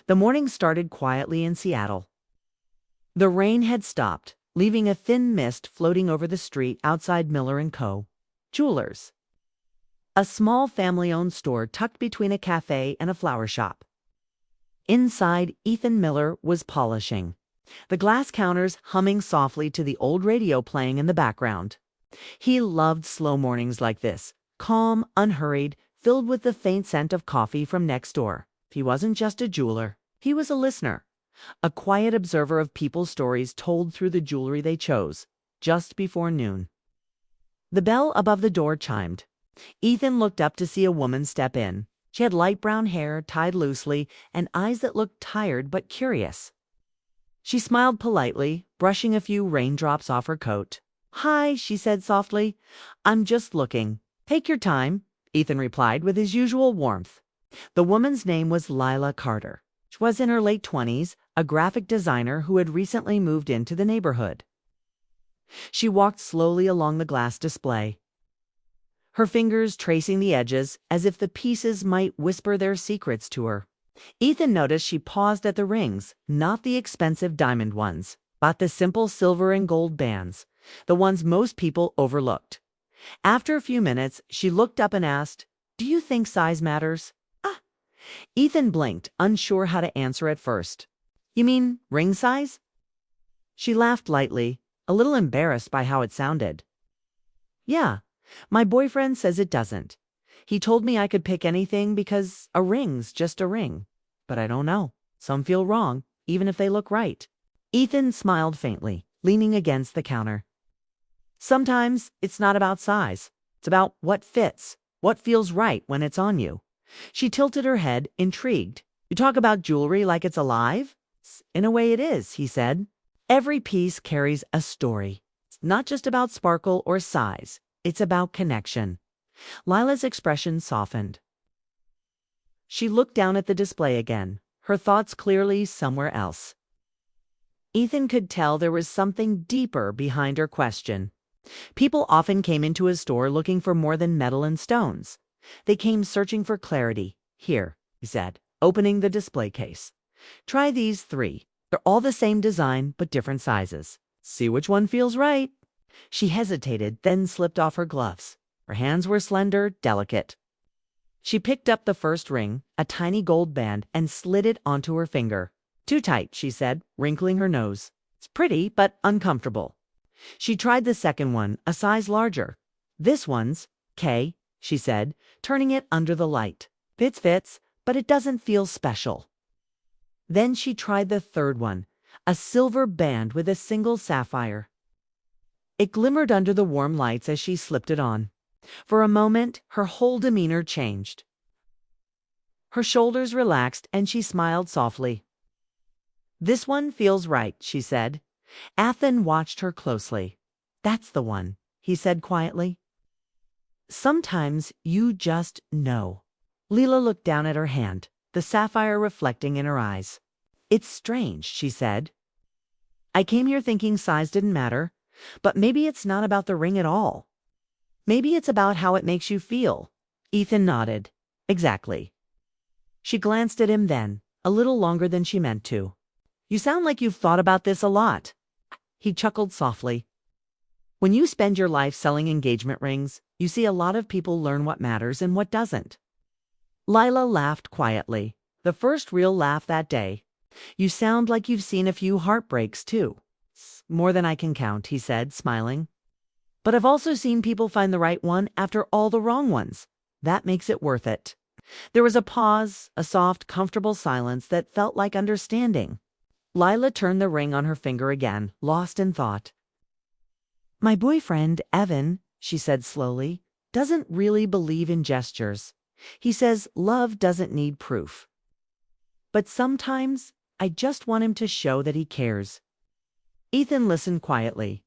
The morning started quietly in Seattle. The rain had stopped, leaving a thin mist floating over the street outside Miller & Co. Jewelers, a small family-owned store tucked between a cafe and a flower shop. Inside, Ethan Miller was polishing, the glass counters humming softly to the old radio playing in the background. He loved slow mornings like this, calm, unhurried, filled with the faint scent of coffee from next door. He wasn't just a jeweler. He was a listener, a quiet observer of people's stories told through the jewelry they chose, just before noon. The bell above the door chimed. Ethan looked up to see a woman step in. She had light brown hair tied loosely and eyes that looked tired but curious. She smiled politely, brushing a few raindrops off her coat. "Hi," she said softly. "I'm just looking." "Take your time," Ethan replied with his usual warmth. The woman's name was Lila Carter. She was in her late 20s, a graphic designer who had recently moved into the neighborhood. She walked slowly along the glass display, her fingers tracing the edges as if the pieces might whisper their secrets to her. Ethan noticed she paused at the rings, not the expensive diamond ones, but the simple silver and gold bands, the ones most people overlooked. After a few minutes, she looked up and asked, "Do you think size matters?" Ethan blinked, unsure how to answer at first. "You mean ring size?" She laughed lightly, a little embarrassed by how it sounded. "Yeah, my boyfriend says it doesn't. He told me I could pick anything because a ring's just a ring. But I don't know. Some feel wrong, even if they look right." Ethan smiled faintly, leaning against the counter. "Sometimes it's not about size. It's about what fits, what feels right when it's on you." She tilted her head, intrigued. "You talk about jewelry like it's alive?" "In a way it is," he said. "Every piece carries a story. It's not just about sparkle or size. It's about connection." Lila's expression softened. She looked down at the display again, her thoughts clearly somewhere else. Ethan could tell there was something deeper behind her question. People often came into his store looking for more than metal and stones. They came searching for clarity. "Here," he said, opening the display case. "Try these 3. They're all the same design, but different sizes. See which one feels right." She hesitated, then slipped off her gloves. Her hands were slender, delicate. She picked up the first ring, a tiny gold band, and slid it onto her finger. "Too tight," she said, wrinkling her nose. "It's pretty, but uncomfortable." She tried the second one, a size larger. "This one's K," she said, turning it under the light. Fits, but it doesn't feel special." Then she tried the third one, a silver band with a single sapphire. It glimmered under the warm lights as she slipped it on. For a moment, her whole demeanor changed. Her shoulders relaxed and she smiled softly. "This one feels right," she said. Ethan watched her closely. "That's the one," he said quietly. "Sometimes you just know." Lila looked down at her hand, the sapphire reflecting in her eyes. "It's strange," she said. "I came here thinking size didn't matter, but maybe it's not about the ring at all. Maybe it's about how it makes you feel." Ethan nodded. "Exactly." She glanced at him then, a little longer than she meant to. "You sound like you've thought about this a lot." He chuckled softly. "When you spend your life selling engagement rings, you see a lot of people learn what matters and what doesn't." Lila laughed quietly, the first real laugh that day. "You sound like you've seen a few heartbreaks, too." "More than I can count," he said, smiling. "But I've also seen people find the right one after all the wrong ones. That makes it worth it." There was a pause, a soft, comfortable silence that felt like understanding. Lila turned the ring on her finger again, lost in thought. "My boyfriend, Evan," she said slowly, "doesn't really believe in gestures. He says love doesn't need proof. But sometimes I just want him to show that he cares." Ethan listened quietly.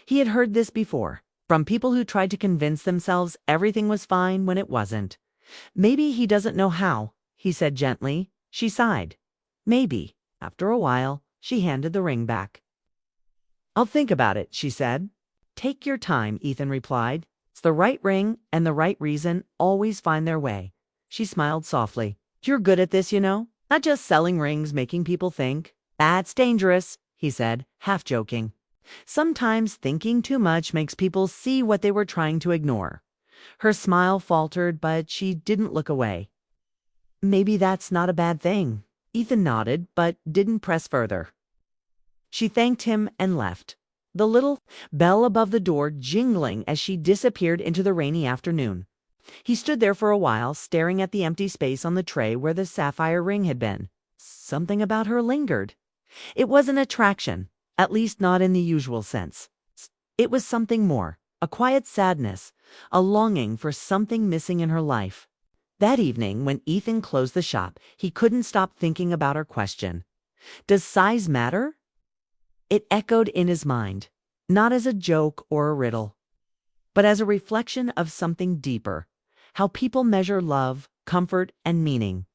He had heard this before, from people who tried to convince themselves everything was fine when it wasn't. "Maybe he doesn't know how," he said gently. She sighed. "Maybe." After a while, she handed the ring back. "I'll think about it," she said. "Take your time," Ethan replied. "It's the right ring and the right reason always find their way." She smiled softly. "You're good at this, you know." Not just selling rings, making people think. That's dangerous, he said, half joking. Sometimes thinking too much makes people see what they were trying to ignore. Her smile faltered, but she didn't look away. Maybe that's not a bad thing. Ethan nodded, but didn't press further. She thanked him and left, the little bell above the door jingling as she disappeared into the rainy afternoon. He stood there for a while, staring at the empty space on the tray where the sapphire ring had been. Something about her lingered. It was an attraction, at least not in the usual sense. It was something more, a quiet sadness, a longing for something missing in her life. That evening, when Ethan closed the shop, he couldn't stop thinking about her question. Does size matter? It echoed in his mind, not as a joke or a riddle, but as a reflection of something deeper, how people measure love, comfort, and meaning.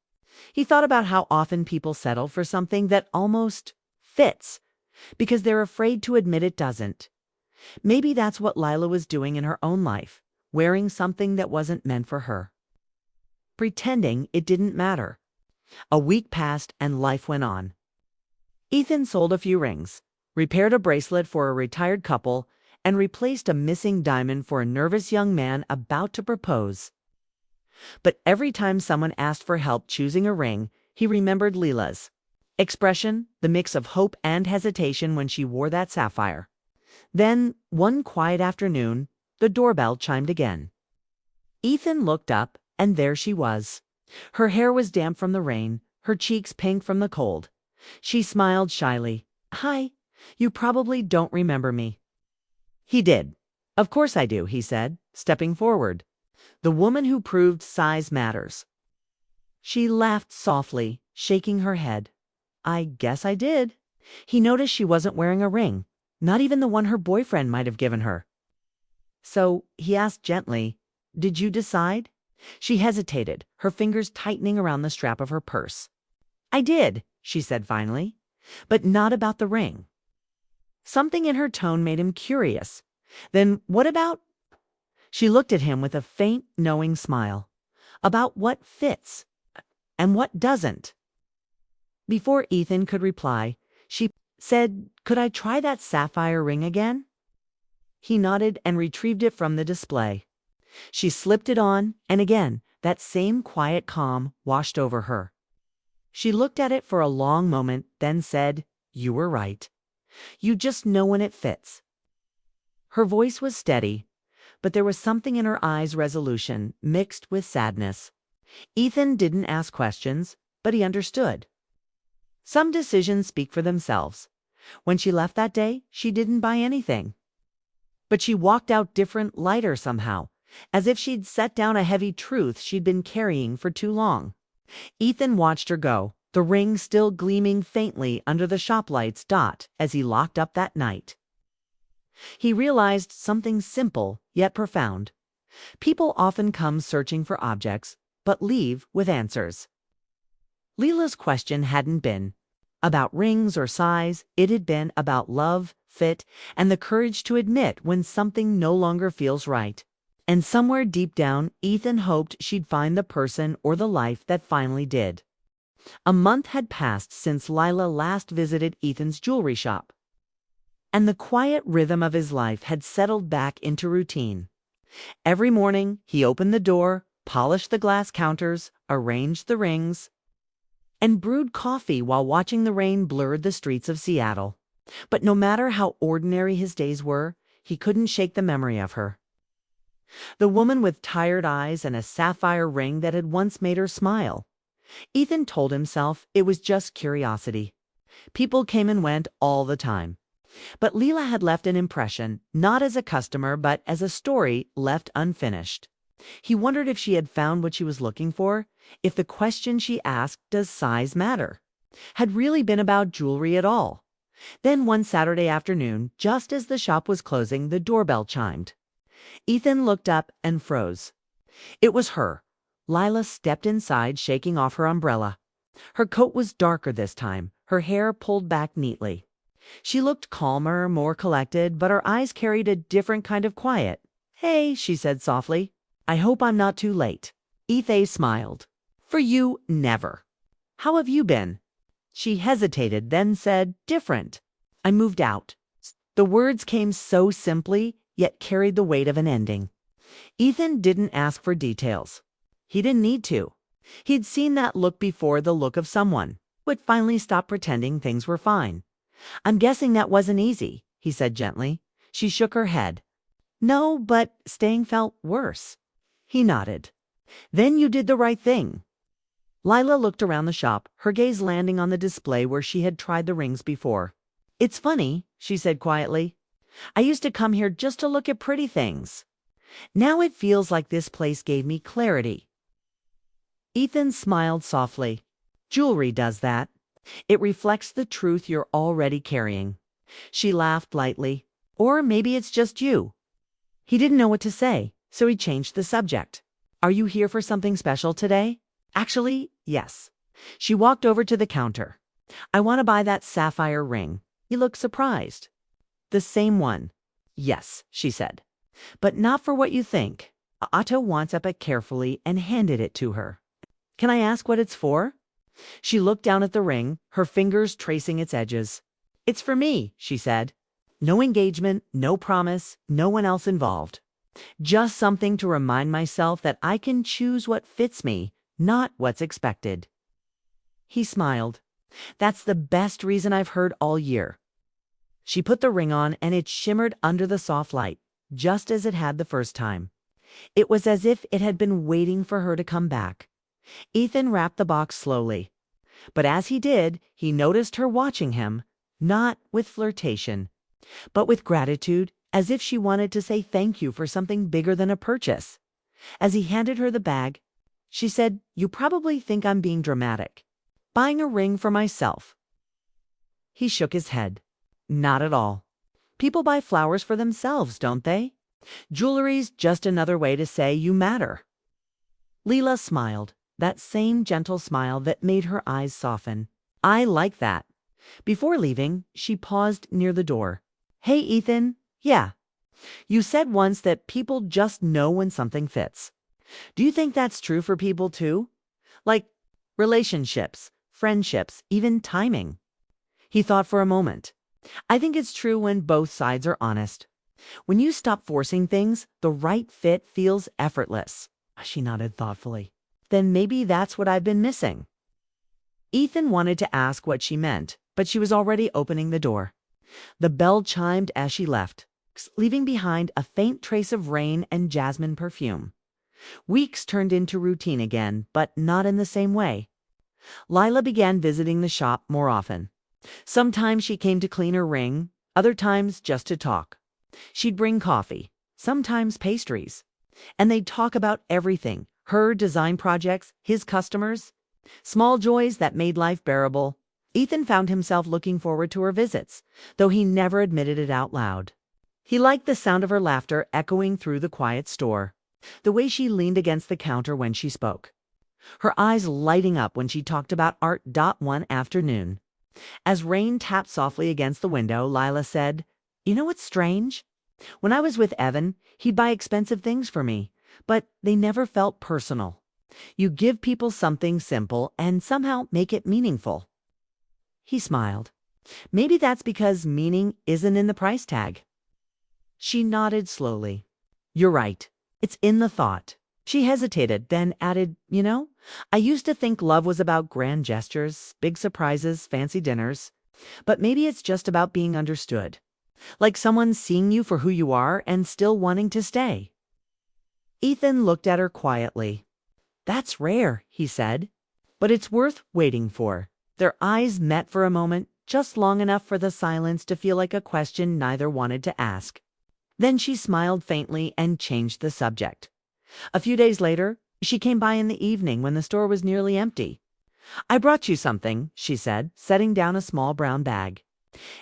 He thought about how often people settle for something that almost fits, because they're afraid to admit it doesn't. Maybe that's what Lila was doing in her own life, wearing something that wasn't meant for her, pretending it didn't matter. A week passed and life went on. Ethan sold a few rings, repaired a bracelet for a retired couple, and replaced a missing diamond for a nervous young man about to propose. But every time someone asked for help choosing a ring, he remembered Lila's expression, the mix of hope and hesitation when she wore that sapphire. Then, one quiet afternoon, the doorbell chimed again. Ethan looked up, and there she was. Her hair was damp from the rain, her cheeks pink from the cold. She smiled shyly. "Hi, you probably don't remember me." He did. "Of course I do," he said, stepping forward. "The woman who proved size matters." She laughed softly, shaking her head. "I guess I did." He noticed she wasn't wearing a ring, not even the one her boyfriend might have given her. So he asked gently, "Did you decide?" She hesitated, her fingers tightening around the strap of her purse. "I did," she said finally, "but not about the ring." Something in her tone made him curious. "Then what about—" She looked at him with a faint, knowing smile. "About what fits and what doesn't." Before Ethan could reply, she said, "Could I try that sapphire ring again?" He nodded and retrieved it from the display. She slipped it on, and again, that same quiet calm washed over her. She looked at it for a long moment, then said, "You were right. You just know when it fits." Her voice was steady, but there was something in her eyes' resolution mixed with sadness. Ethan didn't ask questions, but he understood. Some decisions speak for themselves. When she left that day, she didn't buy anything. But she walked out different, lighter somehow, as if she'd set down a heavy truth she'd been carrying for too long. Ethan watched her go, the ring still gleaming faintly under the shop light's dot as he locked up that night. He realized something simple yet profound. People often come searching for objects, but leave with answers. Lila's question hadn't been about rings or size, it had been about love, fit, and the courage to admit when something no longer feels right. And somewhere deep down, Ethan hoped she'd find the person or the life that finally did. A month had passed since Lila last visited Ethan's jewelry shop, and the quiet rhythm of his life had settled back into routine. Every morning, he opened the door, polished the glass counters, arranged the rings, and brewed coffee while watching the rain blur the streets of Seattle. But no matter how ordinary his days were, he couldn't shake the memory of her. The woman with tired eyes and a sapphire ring that had once made her smile. Ethan told himself it was just curiosity. People came and went all the time. But Lila had left an impression, not as a customer, but as a story left unfinished. He wondered if she had found what she was looking for, if the question she asked, "Does size matter?" had really been about jewelry at all. Then one Saturday afternoon, just as the shop was closing, the doorbell chimed. Ethan looked up and froze. It was her. Lila stepped inside, shaking off her umbrella. Her coat was darker this time, her hair pulled back neatly. She looked calmer, more collected, but her eyes carried a different kind of quiet. "Hey," she said softly. "I hope I'm not too late." Ethan smiled. "For you, never." How have you been?" She hesitated, then said, "Different. I moved out." The words came so simply, yet carried the weight of an ending. Ethan didn't ask for details. He didn't need to. He'd seen that look before, the look of someone who had finally stopped pretending things were fine. "I'm guessing that wasn't easy," he said gently. She shook her head. "No, but staying felt worse." He nodded. "Then you did the right thing." Lila looked around the shop, her gaze landing on the display where she had tried the rings before. "It's funny," she said quietly. "I used to come here just to look at pretty things. Now it feels like this place gave me clarity." Ethan smiled softly. "Jewelry does that. It reflects the truth you're already carrying." She laughed lightly. "Or maybe it's just you." He didn't know what to say, so he changed the subject. "Are you here for something special today?" "Actually, yes." She walked over to the counter. "I want to buy that sapphire ring." He looked surprised. "The same one?" "Yes," she said. "But not for what you think." Otto wants up it carefully and handed it to her. "Can I ask what it's for?" She looked down at the ring, her fingers tracing its edges. "It's for me," she said. "No engagement, no promise, no one else involved. Just something to remind myself that I can choose what fits me, not what's expected." He smiled. "That's the best reason I've heard all year." She put the ring on, and it shimmered under the soft light, just as it had the first time. It was as if it had been waiting for her to come back. Ethan wrapped the box slowly. But as he did, he noticed her watching him, not with flirtation, but with gratitude, as if she wanted to say thank you for something bigger than a purchase. As he handed her the bag, she said, "You probably think I'm being dramatic. Buying a ring for myself." He shook his head. "Not at all. People buy flowers for themselves, don't they? Jewelry's just another way to say you matter." Leela smiled, that same gentle smile that made her eyes soften. "I like that." Before leaving, she paused near the door. "Hey, Ethan. Yeah. You said once that people just know when something fits. Do you think that's true for people too? Like relationships, friendships, even timing?" He thought for a moment. "I think it's true when both sides are honest. When you stop forcing things, the right fit feels effortless." She nodded thoughtfully. "Then maybe that's what I've been missing." Ethan wanted to ask what she meant, but she was already opening the door. The bell chimed as she left, leaving behind a faint trace of rain and jasmine perfume. Weeks turned into routine again, but not in the same way. Lila began visiting the shop more often. Sometimes she came to clean her ring, other times just to talk. She'd bring coffee, sometimes pastries, and they'd talk about everything, her design projects, his customers, small joys that made life bearable. Ethan found himself looking forward to her visits, though he never admitted it out loud. He liked the sound of her laughter echoing through the quiet store, the way she leaned against the counter when she spoke, her eyes lighting up when she talked about art. One afternoon, as rain tapped softly against the window, Lila said, "You know what's strange? When I was with Evan, he'd buy expensive things for me, but they never felt personal. You give people something simple and somehow make it meaningful." He smiled. "Maybe that's because meaning isn't in the price tag." She nodded slowly. "You're right. It's in the thought." She hesitated, then added, I used to think love was about grand gestures, big surprises, fancy dinners. But maybe it's just about being understood. Like someone seeing you for who you are and still wanting to stay." Ethan looked at her quietly. "That's rare," he said, "but it's worth waiting for." Their eyes met for a moment, just long enough for the silence to feel like a question neither wanted to ask. Then she smiled faintly and changed the subject. A few days later, she came by in the evening when the store was nearly empty. "I brought you something," she said, setting down a small brown bag.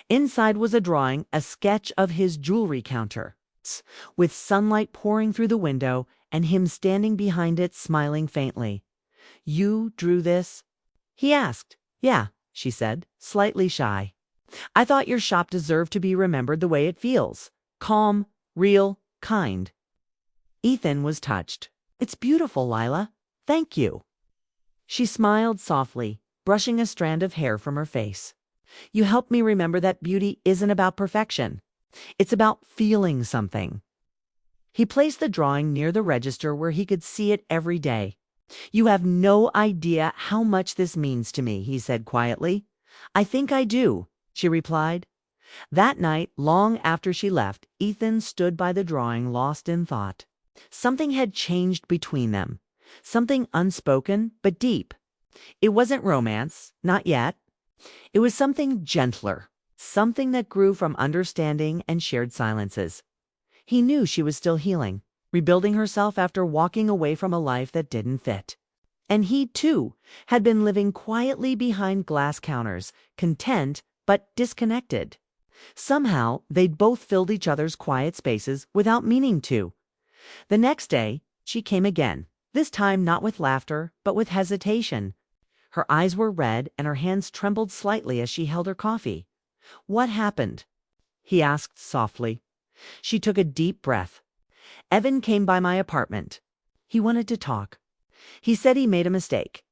Inside was a drawing, a sketch of his jewelry counter, with sunlight pouring through the window and him standing behind it smiling faintly. "You drew this?" he asked. "Yeah," she said, slightly shy. "I thought your shop deserved to be remembered the way it feels. Calm, real, kind." Ethan was touched. "It's beautiful, Lila. Thank you." She smiled softly, brushing a strand of hair from her face. "You helped me remember that beauty isn't about perfection. It's about feeling something." He placed the drawing near the register where he could see it every day. "You have no idea how much this means to me," he said quietly. "I think I do," she replied. That night, long after she left, Ethan stood by the drawing, lost in thought. Something had changed between them. Something unspoken, but deep. It wasn't romance, not yet. It was something gentler, something that grew from understanding and shared silences. He knew she was still healing, rebuilding herself after walking away from a life that didn't fit. And he, too, had been living quietly behind glass counters, content but disconnected. Somehow, they'd both filled each other's quiet spaces without meaning to. The next day, she came again, this time not with laughter, but with hesitation. Her eyes were red and her hands trembled slightly as she held her coffee. "What happened?" he asked softly. She took a deep breath. "Evan came by my apartment. He wanted to talk. He said he made a mistake."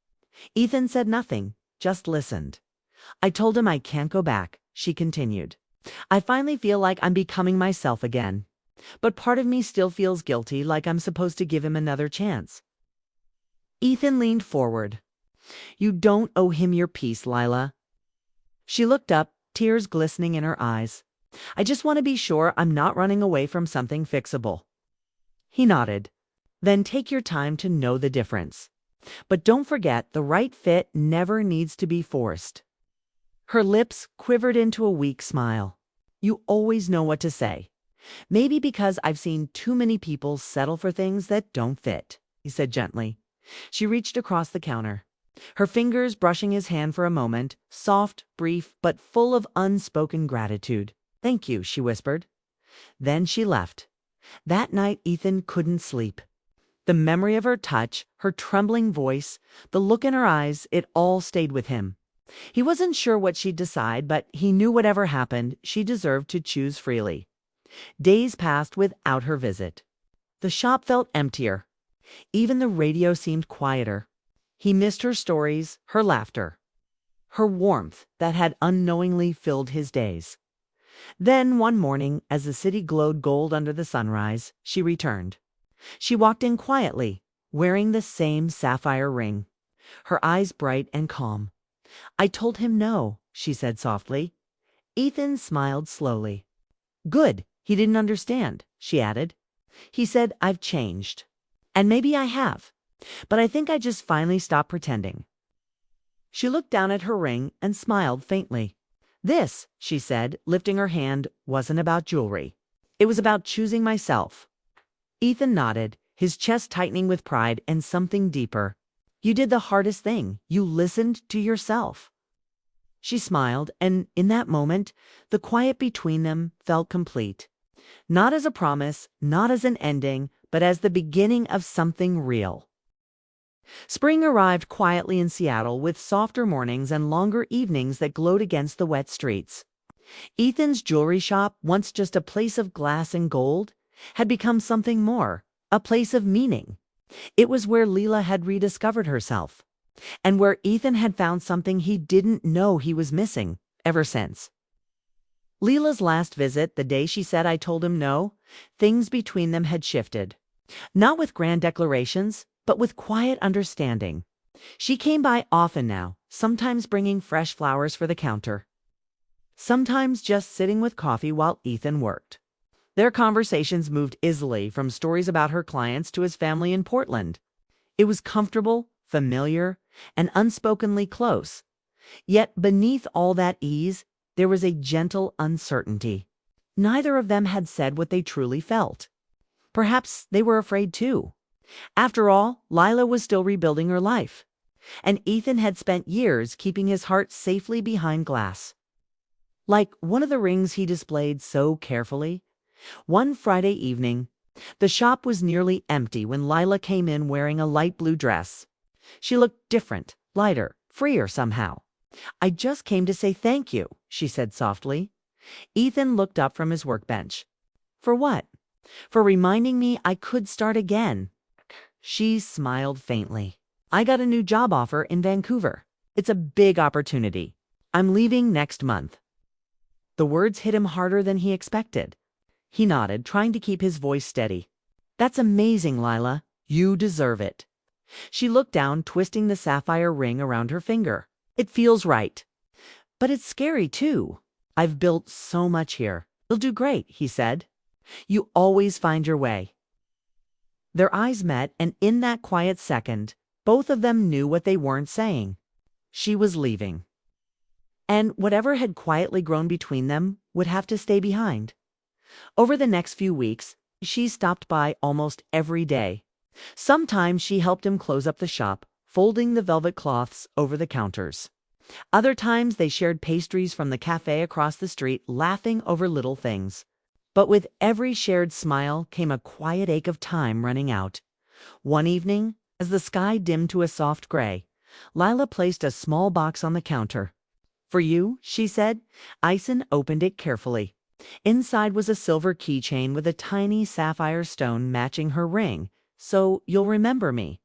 Ethan said nothing, just listened. "I told him I can't go back," she continued. "I finally feel like I'm becoming myself again. But part of me still feels guilty, like I'm supposed to give him another chance." Ethan leaned forward. "You don't owe him your peace, Lila." She looked up, tears glistening in her eyes. "I just want to be sure I'm not running away from something fixable." He nodded. "Then take your time to know the difference. But don't forget, the right fit never needs to be forced." Her lips quivered into a weak smile. "You always know what to say." "Maybe because I've seen too many people settle for things that don't fit," he said gently. She reached across the counter, her fingers brushing his hand for a moment, soft, brief, but full of unspoken gratitude. "Thank you," she whispered. Then she left. That night Ethan couldn't sleep. The memory of her touch, her trembling voice, the look in her eyes, it all stayed with him. He wasn't sure what she'd decide, but he knew whatever happened, she deserved to choose freely. Days passed without her visit. The shop felt emptier. Even the radio seemed quieter. He missed her stories, her laughter, her warmth that had unknowingly filled his days. Then one morning, as the city glowed gold under the sunrise, she returned. She walked in quietly, wearing the same sapphire ring, her eyes bright and calm. "I told him no," she said softly. Ethan smiled slowly. "Good. He didn't understand," she added. "He said I've changed. And maybe I have. But I think I just finally stopped pretending." She looked down at her ring and smiled faintly. "This," she said, lifting her hand, "wasn't about jewelry. It was about choosing myself." Ethan nodded, his chest tightening with pride and something deeper. "You did the hardest thing. You listened to yourself." She smiled, and in that moment, the quiet between them felt complete. Not as a promise, not as an ending, but as the beginning of something real. Spring arrived quietly in Seattle with softer mornings and longer evenings that glowed against the wet streets. Ethan's jewelry shop, once just a place of glass and gold, had become something more, a place of meaning. It was where Leela had rediscovered herself, and where Ethan had found something he didn't know he was missing ever since. Leela's last visit, the day she said I told him no, things between them had shifted. Not with grand declarations, but with quiet understanding. She came by often now, sometimes bringing fresh flowers for the counter, sometimes just sitting with coffee while Ethan worked. Their conversations moved easily from stories about her clients to his family in Portland. It was comfortable, familiar, and unspokenly close. Yet beneath all that ease, there was a gentle uncertainty. Neither of them had said what they truly felt. Perhaps they were afraid too. After all, Lila was still rebuilding her life, and Ethan had spent years keeping his heart safely behind glass. Like one of the rings he displayed so carefully. One Friday evening, the shop was nearly empty when Lila came in wearing a light blue dress. She looked different, lighter, freer somehow. "I just came to say thank you," she said softly. Ethan looked up from his workbench. "For what?" "For reminding me I could start again." She smiled faintly. "I got a new job offer in Vancouver." It's a big opportunity. I'm leaving next month." The words hit him harder than he expected. He nodded, trying to keep his voice steady. "That's amazing, Lila. You deserve it." She looked down, twisting the sapphire ring around her finger. "It feels right. But it's scary, too. I've built so much here." "You'll do great," he said. "You always find your way." Their eyes met, and in that quiet second, both of them knew what they weren't saying. She was leaving. And whatever had quietly grown between them would have to stay behind. Over the next few weeks, she stopped by almost every day. Sometimes she helped him close up the shop, folding the velvet cloths over the counters. Other times they shared pastries from the cafe across the street, laughing over little things. But with every shared smile came a quiet ache of time running out. One evening, as the sky dimmed to a soft gray, Lila placed a small box on the counter. "For you," she said. Ison opened it carefully. Inside was a silver keychain with a tiny sapphire stone matching her ring. "So you'll remember me,"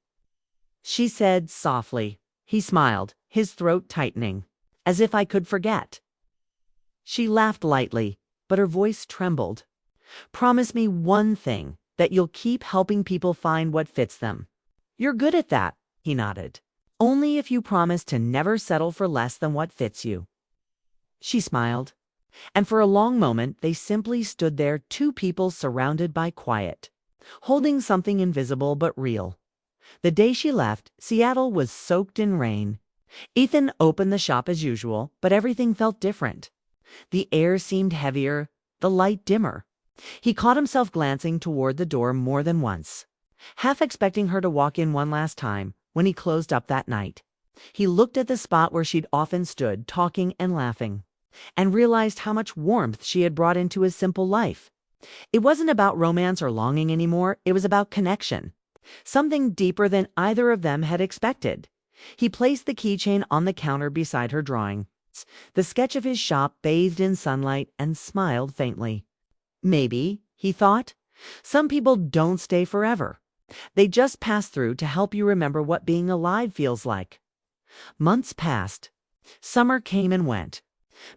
she said softly. He smiled, his throat tightening. "As if I could forget." She laughed lightly, but her voice trembled. "Promise me one thing, that you'll keep helping people find what fits them." "You're good at that," he nodded. "Only if you promise to never settle for less than what fits you." She smiled, and for a long moment they simply stood there, two people surrounded by quiet, holding something invisible but real. The day she left, Seattle was soaked in rain. Ethan opened the shop as usual, but everything felt different. The air seemed heavier, the light dimmer. He caught himself glancing toward the door more than once, half expecting her to walk in one last time when he closed up that night. He looked at the spot where she'd often stood, talking and laughing, and realized how much warmth she had brought into his simple life. It wasn't about romance or longing anymore, it was about connection. Something deeper than either of them had expected. He placed the keychain on the counter beside her drawing, the sketch of his shop bathed in sunlight, and smiled faintly. Maybe, he thought, some people don't stay forever. They just pass through to help you remember what being alive feels like. Months passed. Summer came and went.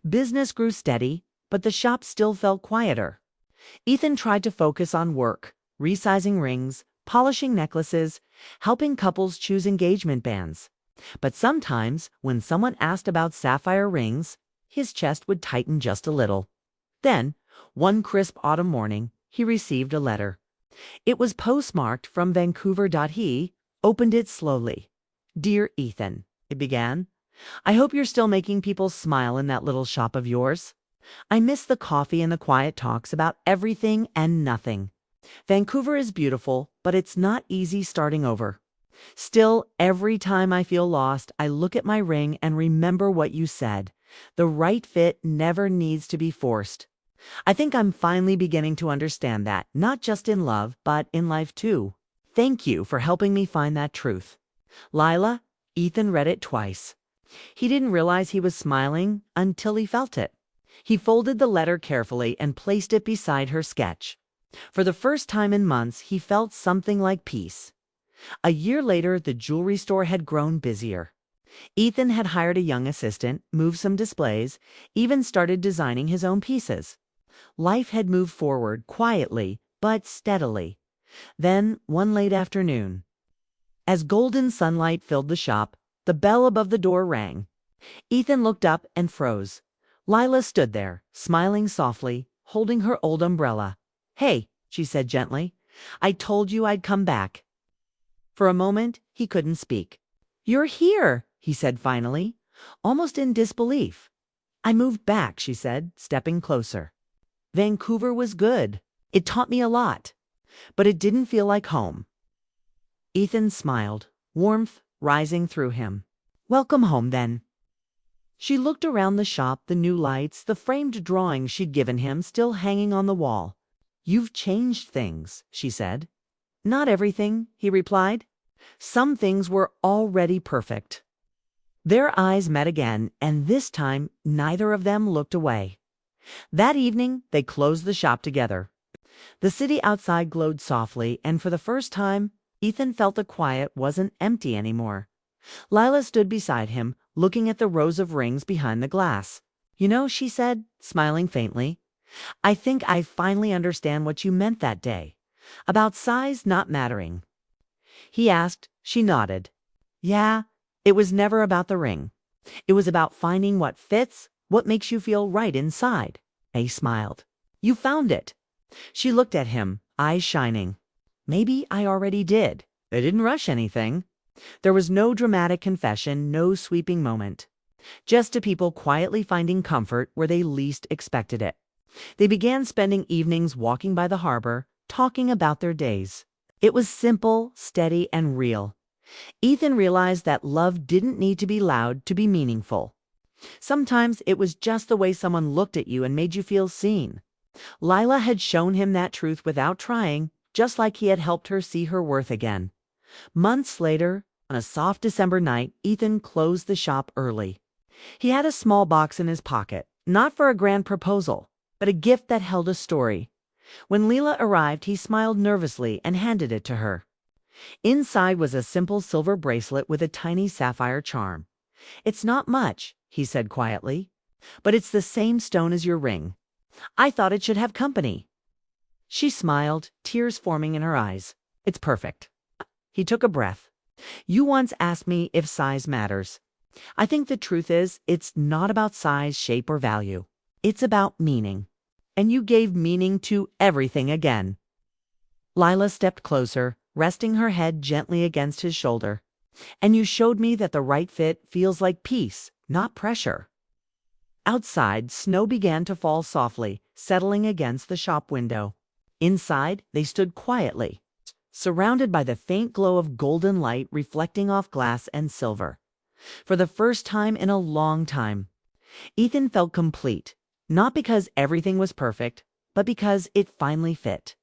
Business grew steady, but the shop still felt quieter. Ethan tried to focus on work, resizing rings, polishing necklaces, helping couples choose engagement bands. But sometimes, when someone asked about sapphire rings, his chest would tighten just a little. Then, one crisp autumn morning, he received a letter. It was postmarked from Vancouver. He opened it slowly. "Dear Ethan," it began, "I hope you're still making people smile in that little shop of yours. I miss the coffee and the quiet talks about everything and nothing. Vancouver is beautiful, but it's not easy starting over. Still, every time I feel lost, I look at my ring and remember what you said. The right fit never needs to be forced. I think I'm finally beginning to understand that, not just in love, but in life too. Thank you for helping me find that truth. Lila." Ethan read it twice. He didn't realize he was smiling until he felt it. He folded the letter carefully and placed it beside her sketch. For the first time in months, he felt something like peace. A year later, the jewelry store had grown busier. Ethan had hired a young assistant, moved some displays, even started designing his own pieces. Life had moved forward quietly, but steadily. Then, one late afternoon, as golden sunlight filled the shop, the bell above the door rang. Ethan looked up and froze. Lila stood there, smiling softly, holding her old umbrella. "Hey," she said gently, "I told you I'd come back." For a moment, he couldn't speak. "You're here," he said finally, almost in disbelief. "I moved back," she said, stepping closer. "Vancouver was good. It taught me a lot. But it didn't feel like home." Ethan smiled, warmth rising through him. "Welcome home, then." She looked around the shop, the new lights, the framed drawings she'd given him still hanging on the wall. "You've changed things," she said. "Not everything," he replied. "Some things were already perfect." Their eyes met again, and this time neither of them looked away. That evening, they closed the shop together. The city outside glowed softly, and for the first time, Ethan felt the quiet wasn't empty anymore. Lila stood beside him, looking at the rows of rings behind the glass. "You know," she said, smiling faintly, "I think I finally understand what you meant that day. About size not mattering." He asked. She nodded. "Yeah, it was never about the ring. It was about finding what fits, what makes you feel right inside." A smiled. "You found it." She looked at him, eyes shining. "Maybe I already did. I didn't rush anything." There was no dramatic confession, no sweeping moment. Just two people quietly finding comfort where they least expected it. They began spending evenings walking by the harbor, talking about their days. It was simple, steady, and real. Ethan realized that love didn't need to be loud to be meaningful. Sometimes it was just the way someone looked at you and made you feel seen. Lila had shown him that truth without trying, just like he had helped her see her worth again. Months later, on a soft December night, Ethan closed the shop early. He had a small box in his pocket, not for a grand proposal, but a gift that held a story. When Leela arrived, he smiled nervously and handed it to her. Inside was a simple silver bracelet with a tiny sapphire charm. "It's not much," he said quietly, "but it's the same stone as your ring. I thought it should have company." She smiled, tears forming in her eyes. "It's perfect." He took a breath. "You once asked me if size matters. I think the truth is, it's not about size, shape, or value. It's about meaning. And you gave meaning to everything again." Lila stepped closer, resting her head gently against his shoulder. "And you showed me that the right fit feels like peace, not pressure." Outside, snow began to fall softly, settling against the shop window. Inside, they stood quietly, surrounded by the faint glow of golden light reflecting off glass and silver. For the first time in a long time, Ethan felt complete, not because everything was perfect, but because it finally fit.